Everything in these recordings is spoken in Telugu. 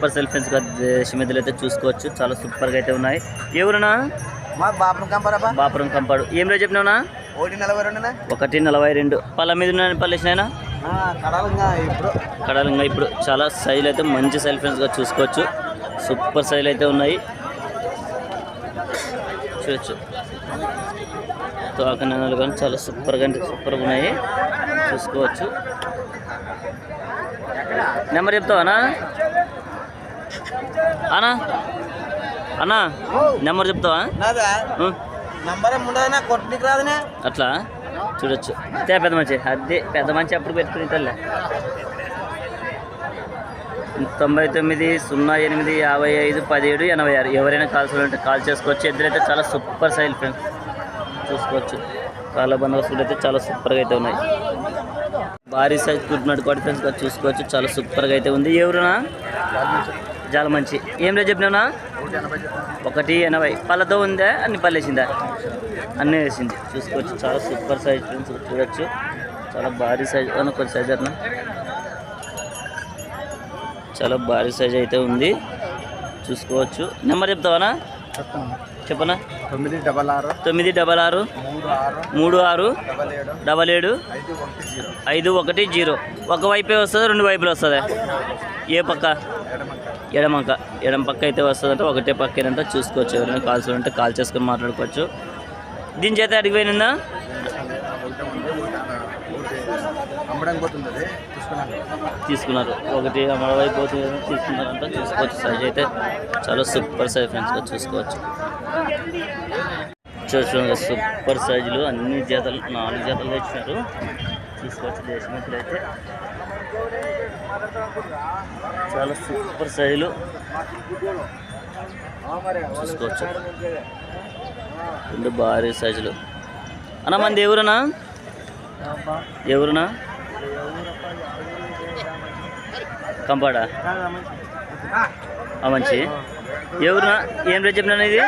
సూపర్ సెల్ ఫ్రెండ్స్గా దేశం మీదలు అయితే చూసుకోవచ్చు. చాలా సూపర్గా అయితే ఉన్నాయి. ఎవరునా బాపురం కంపాడు. ఏం రేట్ చెప్పినావునా? 142. పళ్ళ మీద ఉన్న పళ్ళేసినాయినా కడాలంగా. ఇప్పుడు చాలా సైజులు అయితే మంచి సెల్ ఫ్రెండ్స్గా చూసుకోవచ్చు. సూపర్ సైజులు అయితే ఉన్నాయి చూడొచ్చు. తోకనాలు కానీ చాలా సూపర్గా అంటే సూపర్గా ఉన్నాయి చూసుకోవచ్చు. నెంబర్ చెప్తావానా అన్నా? అన్నా నెంబర్ చెప్తావా? అట్లా చూడొచ్చు. పెద్ద మంచి అదే పెద్ద మంచి అప్పుడు పెట్టుకుని తల్లే 99 08 55 17 86. ఎవరైనా కాల్స్ ఉంటే కాల్ చేసుకోవచ్చు. ఎదురైతే చాలా సూపర్ సైల్ ఫ్రెండ్స్ చూసుకోవచ్చు. కాళ్ళ బందోబస్తులు అయితే చాలా సూపర్గా అయితే ఉన్నాయి. భారీ సైజ్ కుట్టినట్టు కూడా ఫ్రెండ్స్గా చూసుకోవచ్చు. చాలా సూపర్గా అయితే ఉంది. ఎవరునా? చాలా మంచి. ఏం రేట్ చెప్పినావునా? 180. పళ్ళతో ఉందా? అన్ని పళ్ళు వేసిందా? అన్నీ వేసింది చూసుకోవచ్చు. చాలా సూపర్ సైజ్ ఫ్రెండ్స్ చూడొచ్చు. చాలా భారీ సైజ్ కొంచెం సైజ్ అన్న చాలా భారీ సైజ్ అయితే ఉంది చూసుకోవచ్చు. నెంబర్ చెప్తావానా? చెప్పనా? 966 36 77 510. ఒక వైపే వస్తుంది, రెండు వైపులు వస్తుంది. ఏ పక్క? ఎడమ పక్క అయితే వస్తుందంటే ఒకటే పక్కేనంటే చూసుకోవచ్చు. ఎవరైనా కాల్స్ ఉంటే కాల్ చేసుకొని మాట్లాడుకోవచ్చు. దీని చేత అడిగిపోయినా తీసుకున్నారు. ఒకటి అమ్మడమైపోతుంది తీసుకున్నారంట చూసుకోవచ్చు. సైజ్ అయితే చాలా సూపర్ సైజ్ ఫ్రెండ్స్గా చూసుకోవచ్చు. చూడండి సూపర్ సైజులు అన్ని జతలు 4 జతలు తెచ్చినారు చూసుకోవచ్చు. దేశమిత్రులు అయితే చాలా సూపర్ సైజులు చూసుకోవచ్చు. 2 భారీ సైజులు. అన్న మంది ఎవరునా? కంపాడా మంచి. ఎవరునా? ఏం రేట్ చెప్పినా? ఇది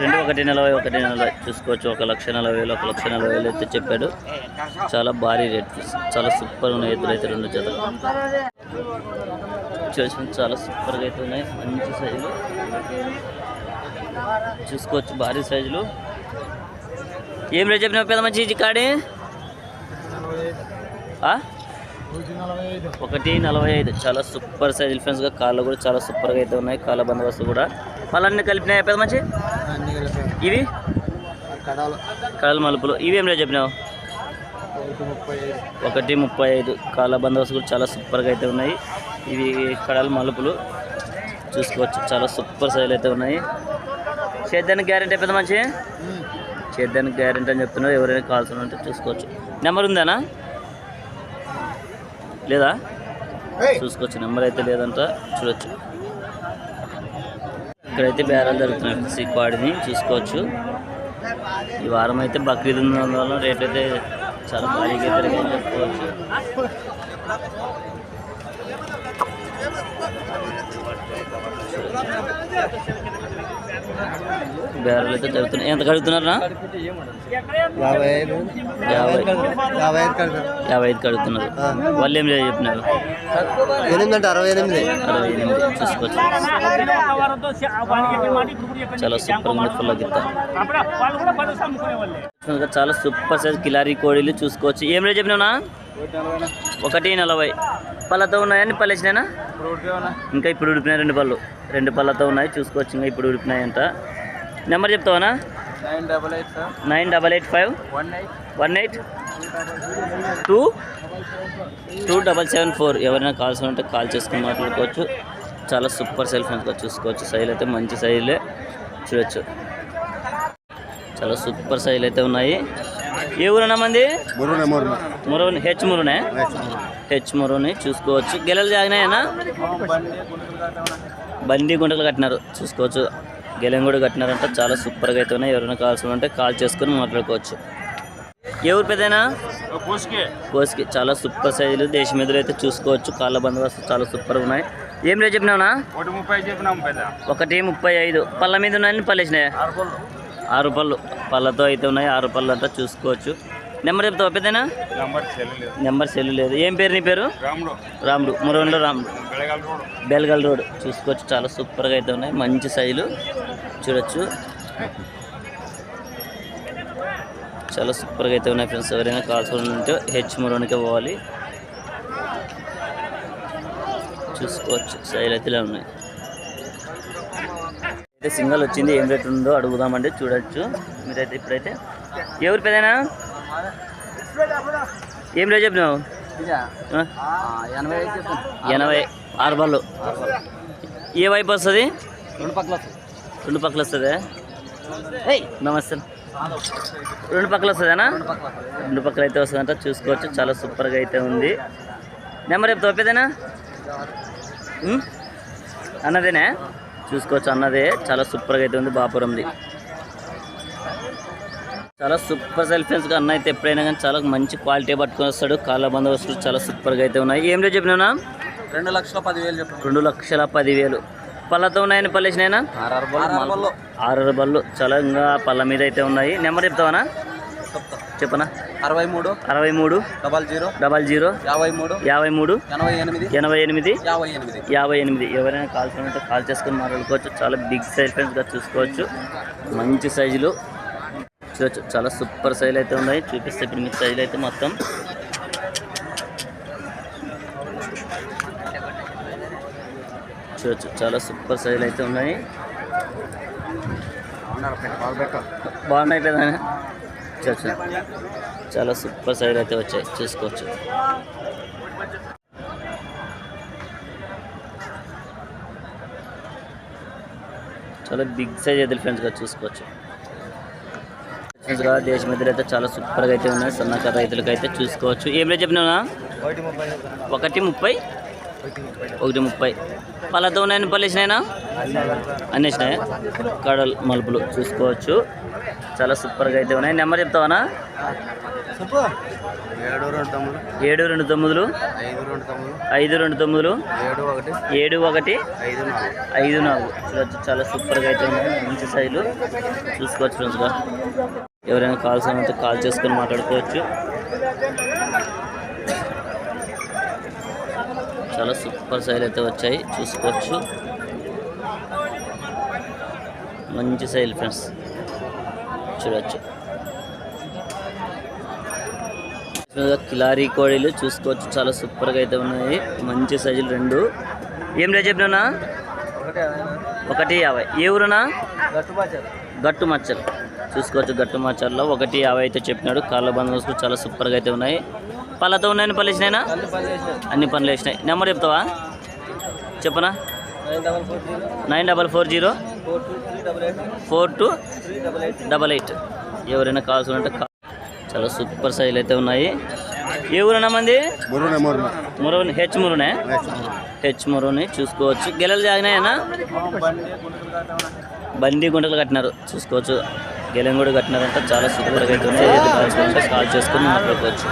140 చూసుకోవచ్చు. 1,40,000 1,40,000 అయితే చెప్పాడు. చాలా భారీ రేట్. చాలా సూపర్ ఉన్నాయి ఎద్దులు అయితే 2 జతలు చూసి చాలా సూపర్గా అయితే ఉన్నాయి. మంచి సైజులు చూసుకోవచ్చు. భారీ సైజులు. ఏం రేట్ చెప్పినా పెద్ద మంచి కాడి? 145. చాలా సూపర్ సైజ్ ఫ్రెండ్స్గా. కాళ్ళు కూడా చాలా సూపర్గా అయితే ఉన్నాయి. కాళ్ళ బందోబస్తు కూడా. పళ్ళన్నీ కలిపినాయి పెద్ద మంచి. ఇవి కడల మలుపులు. ఇవి ఏం రేట్ చెప్పినావు? 135. కాళ్ళ బందోబస్తు కూడా చాలా సూపర్గా అయితే ఉన్నాయి. ఇవి కడల మలుపులు చూసుకోవచ్చు. చాలా సూపర్ సైజులు అయితే ఉన్నాయి. సేద్యానికి గ్యారెంటీ పెద్ద మంచి. సేద్యానికి గ్యారెంటీ అని చెప్తున్నారు. ఎవరైనా కాల్స్ ఉంటే చూసుకోవచ్చు. నెంబర్ ఉందానా? లేదా చూసుకోవచ్చు. నెంబర్ అయితే లేదంట చూడొచ్చు. ఇక్కడైతే బేరాలు జరుగుతున్నాయి. సీక్వాడిని చూసుకోవచ్చు. ఈ వారం అయితే బక్రీద్ ఉన్నందువల్ల రేట్ అయితే చాలా భారీగా పెరిగాయని చెప్పుకోవచ్చు. బేరాలు అయితే జరుగుతున్నాయి. ఎంత కడుగుతున్నారా? 55 కడుగుతున్నారు. వాళ్ళు ఏం లేదు చెప్పినారు? 68 చూసుకోవచ్చు. చాలా సూపర్ ఉంది. ఫుల్ గిత్త చాలా సూపర్ సైజ్ కిలారీ కోడీలు చూసుకోవచ్చు. ఏం రేట్ చెప్పినావునా? 140. పళ్ళతో ఉన్నాయని పళ్ళేసినాయినా? ఇంకా ఇప్పుడు ఉడిపినాయి 2 పళ్ళు. 2 పళ్ళతో ఉన్నాయి చూసుకోవచ్చు. ఇంకా ఇప్పుడు ఉడిపినాయి అంట. నెంబర్ చెప్తావానా? 9885 18 2774. ఎవరైనా కాల్స్ ఉంటే కాల్ చేసుకుని మాట్లాడుకోవచ్చు. చాలా సూపర్ సెల్ ఫ్రెండ్స్గా చూసుకోవచ్చు. సైజులు అయితే మంచి సైజులే చూడొచ్చు. చాలా సూపర్ సైజులు అయితే ఉన్నాయి. ఏ ఊరన్నా మంది? మురుని. హెచ్ మురుని చూసుకోవచ్చు. గెలలు జాగినాయనా? బండి గుంటలు కట్టినారు చూసుకోవచ్చు. గెలం కూడా కట్టినారంట. చాలా సూపర్గా అయితే ఉన్నాయి. ఎవరైనా కాల్స్ ఉంటే కాల్ చేసుకొని మాట్లాడుకోవచ్చు. ఏ ఊరు పెద్దనా? కోస్కి. చాలా సూపర్ సైజులు దేశం ఎదురు అయితే చూసుకోవచ్చు. కాళ్ళ బందోబస్తు చాలా సూపర్గా ఉన్నాయి. ఏం రేట్ చెప్పినావునా? 135. పళ్ళ మీద ఉన్నాయని పళ్ళు వేసినాయా? 6 పళ్ళు. పళ్ళతో అయితే ఉన్నాయి. 6 పళ్ళు అంతా చూసుకోవచ్చు. నెంబర్ చెప్తావా పెద్దనా? నెంబర్ సెల్ లేదు. ఏం పేరు నీ పేరు? రాముడు. మురవన్లో రాముడు, బెల్గల్ రోడ్. చూసుకోవచ్చు, చాలా సూపర్గా అయితే ఉన్నాయి. మంచి సైజులు చూడొచ్చు, చాలా సూపర్గా అయితే ఉన్నాయి ఫ్రెండ్స్. ఎవరైనా కావాల్సి హెచ్ మురవన్కే పోవాలి. చూసుకోవచ్చు, సైజులు అయితే ఇలా ఉన్నాయి. అయితే సింగల్ వచ్చింది, ఏం రేట్ ఉందో అడుగుదామండి. చూడొచ్చు మీరైతే. ఇప్పుడైతే ఎవరు పెదనా? ఏం రేట్ చెప్పినావు? 80 6 బళ్ళు. ఏ వైపు వస్తుంది? రెండు పక్కలు వస్తుందా? నమస్తే. రెండు పక్కలు వస్తుందేనా? రెండు పక్కలు అయితే వస్తుందంట. చూసుకోవచ్చు, చాలా సూపర్గా అయితే ఉంది. నెంబర్ చెప్తావా పెద్దనా? అన్నదేనా? చూసుకోవచ్చు, అన్నదే. చాలా సూపర్గా అయితే ఉంది. బాపురంది చాలా సూపర్ సెల్ ఫ్రెండ్స్గా. అన్న అయితే ఎప్పుడైనా కానీ చాలా మంచి క్వాలిటీ పట్టుకొని వస్తాడు. కాళ్ళ బందోబస్తులు చాలా సూపర్గా అయితే ఉన్నాయి. ఏం రేట్ చెప్పినా? 2,10,000. 2,10,000. పళ్ళతో ఉన్నాయని పళ్ళేసినాయినా? 6 బళ్ళు. చాలా ఇంకా పళ్ళ మీద అయితే ఉన్నాయి. నెంబర్ చెప్తావా? చెప్పనా? 63 00 00 53 88 58. 58. ఎవరైనా కాల్చుకుంటే కాల్ చేసుకొని మాట్లాడుకోవచ్చు. చాలా బిగ్ సైజ్ ఫ్రెండ్స్గా చూసుకోవచ్చు. మంచి సైజులు చూడొచ్చు, చాలా సూపర్ సైజులు అయితే ఉన్నాయి. చూపిస్తే ఇప్పుడు మీకు సైజులు అయితే మొత్తం చూడొచ్చు, చాలా సూపర్ సైజులు అయితే ఉన్నాయి. బాగున్నాయి కదా? చూడొచ్చు, చాలా సూపర్ సైజులు అయితే వచ్చాయి. చూసుకోవచ్చు, చాలా బిగ్ సైజ్ అయితే ఫ్రెండ్స్గా చూసుకోవచ్చు. ఫ్రెండ్స్గా దేశ మధ్యలో అయితే చాలా సూపర్గా అయితే ఉన్నాయి. సన్నకారు రైతులకి అయితే చూసుకోవచ్చు. ఏం రేట్ చెప్పినా? 130 130. పళ్ళతో ఉన్నాయని పళ్ళేసినాయినా? అన్నేసినాయి. కడల్ మలుపులు చూసుకోవచ్చు, చాలా సూపర్గా అయితే ఉన్నాయి. నెంబర్ చెప్తావా? 729 529 71 54. చూడొచ్చు, చాలా సూపర్గా అయితే ఉన్నాయి. మంచి సైజులు చూసుకోవచ్చు ఫ్రెండ్స్గా. ఎవరైనా కాల్స్ అయితే కాల్ చేసుకొని మాట్లాడుకోవచ్చు. చాలా సూపర్ సైజులు అయితే వచ్చాయి. చూసుకోవచ్చు, మంచి సైజులు ఫ్రెండ్స్. చూడొచ్చు, కిలారీ కోడీలు చూసుకోవచ్చు, చాలా సూపర్గా అయితే ఉన్నాయి. మంచి సైజులు 2. ఏం రేట్ చెప్పినా? 150. ఏ ఊరునా? గట్టు మచ్చలు. చూసుకోవచ్చు, గట్టు మచ్చల్లో 150 అయితే చెప్పినాడు. కాళ్ళ బందోబస్తు చాలా సూపర్గా అయితే ఉన్నాయి. పళ్ళతో ఉన్నాయని పళ్ళు వేసినాయినా? అన్ని పనులు వేసినాయి. నెంబర్ చెప్తావా? చెప్పనా? 9440 4238. ఎవరైనా కావాల్సి ఉంటే చాలా సూపర్ సైజులు అయితే ఉన్నాయి. ఏ ఊరన్నా మంది? మురవని. హెచ్ మురవని. చూసుకోవచ్చు, గెలలు జాగినాయనా? బండి గుంటలు కట్టినారు. చూసుకోవచ్చు, గెలం కూడా కట్టినారంట. చాలా సూపర్గా అయితే ఉన్నాయి. కాల్ చేసుకొని మాట్లాడుకోవచ్చు.